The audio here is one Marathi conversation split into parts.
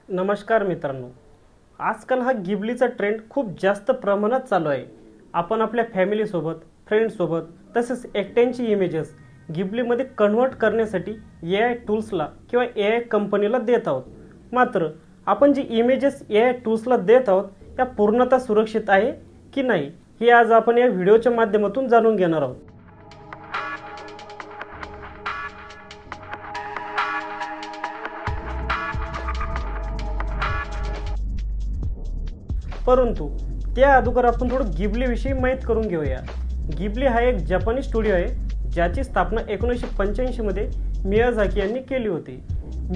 नमस्कार मित्रांनो, आजकाल हा गिबलीचा ट्रेंड खूप जास्त प्रमाणात चालू आहे। आपण आपल्या फॅमिलीसोबत, फ्रेंड्ससोबत तसेच एकट्यांची इमेजेस गिबलीमध्ये कन्वर्ट करण्यासाठी AI टूल्सला किंवा AI कंपनीला देत आहोत। मात्र आपण जी इमेजेस AI टूल्सला देत आहोत त्या पूर्णतः सुरक्षित आहे की नाही हे आज आपण या व्हिडिओच्या माध्यमातून जाणून घेणार आहोत। परंतु त्या अगोदर आपण थोडं गिबली विषयी माहित करून घेऊया। गिबली हा एक जपानी स्टुडिओ आहे ज्याची स्थापना 1985 मध्ये मियाझाकी यांनी केली होती।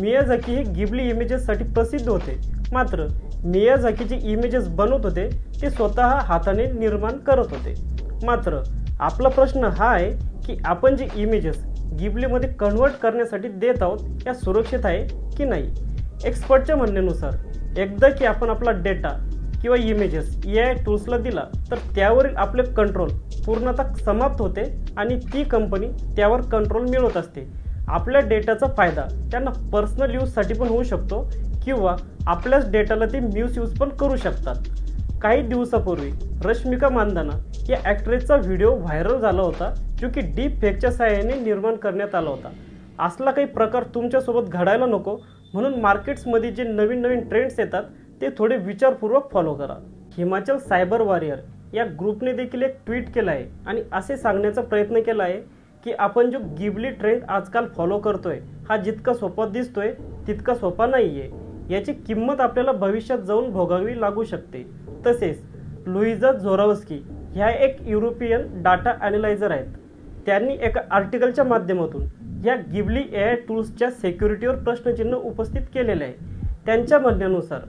मियाझाकी हे गिबली इमेजेससाठी प्रसिद्ध होते। मात्र मियाझाकी जे इमेजेस बनवत होते ते स्वतः हाताने निर्माण करत होते। मात्र आपला प्रश्न हा आहे की आपण जे इमेजेस गिबलीमध्ये कन्वर्ट करण्यासाठी देत आहोत या सुरक्षित आहे की नाही। एक्सपर्टच्या म्हणण्यानुसार एकदा की आपण आपला डेटा किंवा इमेजेस AI टूल्सला दिला तर त्यावरील आपले कंट्रोल पूर्णतः समाप्त होते आणि ती कंपनी त्यावर कंट्रोल मिळवत असते। आपल्या डेटाचा फायदा त्यांना पर्सनल यूजसाठी पण होऊ शकतो किंवा आपल्याच डेटाला ते मिसयूज पण करू शकतात। काही दिवसापूर्वी रश्मिका मंदाना या ॲक्ट्रेसचा व्हिडिओ व्हायरल झाला होता जो की डीप फेकच्या सहाय्याने निर्माण करण्यात आला होता। असला काही प्रकार तुमच्यासोबत घडायला नको म्हणून मार्केट्समध्ये जे नवीन ट्रेंड्स येतात ते थोडे विचारपूर्वक फॉलो करा। हिमाचल सायबर वॉरियर या ग्रुपने देखील एक ट्विट केलं आहे आणि असे सांगण्याचा प्रयत्न केला आहे की आपण जो गिबली ट्रेंड आजकाल फॉलो करतोय हा जितका सोपा दिसतोय तितका सोपा नाहीये। याची किंमत आपल्याला भविष्यात जाऊन भोगावी लागू शकते। तसेच लुइजा झोरावस्की ह्या एक युरोपियन डाटा ॲनालायझर आहेत। त्यांनी एका आर्टिकलच्या माध्यमातून या गिबली AI टूल्सच्या सिक्युरिटीवर प्रश्नचिन्ह उपस्थित केलेले आहे। त्यांच्या म्हणण्यानुसार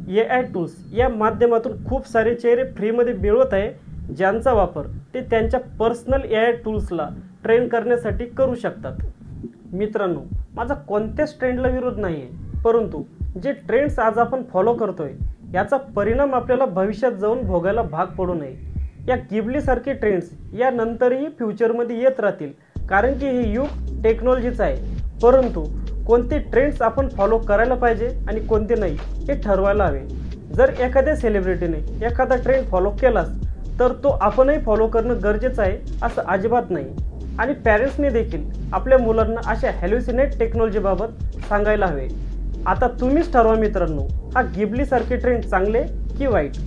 AI टूल्स या माध्यमातून खूप सारे चेहरे फ्रीमध्ये मिळवत आहे ज्यांचा वापर ते त्यांच्या पर्सनल AI टूल्सला ट्रेन करण्यासाठी करू शकतात। मित्रांनो, माझा कोणत्याच ट्रेंडला विरोध नाही आहे, परंतु जे ट्रेंड्स आज आपण फॉलो करतोय याचा परिणाम आपल्याला भविष्यात जाऊन भोगायला भाग पडू नये। या गिबलीसारखे ट्रेंड्स यानंतरही फ्युचरमध्ये येत राहतील कारण की हे युग टेक्नॉलॉजीचं आहे। परंतु कोणते ट्रेंड्स आपण फॉलो करायला पाहिजे आणि कोणते नाही हे ठरवायला हवे। जर एखाद्या सेलिब्रिटीने एखादा ट्रेंड फॉलो केलास तर तो आपणही फॉलो करणं गरजेचं आहे असं अजिबात नाही। आणि पॅरेंट्सने देखील आपल्या मुलांना अशा हॅल्युसिनेट टेक्नॉलॉजीबाबत सांगायला हवे। आता तुम्हीच ठरवा मित्रांनो, हा गिबलीसारखे ट्रेंड चांगले की वाईट।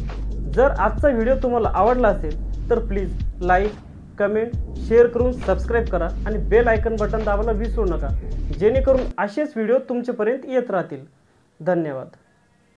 जर आजचा व्हिडिओ तुम्हाला आवडला असेल तर प्लीज लाईक, कमेंट, शेअर करून सबस्क्राईब करा आणि बेल आयकन बटन दाबायला विसरू नका जेणेकरून असेच व्हिडिओ तुमच्यापर्यंत येत राहतील। धन्यवाद।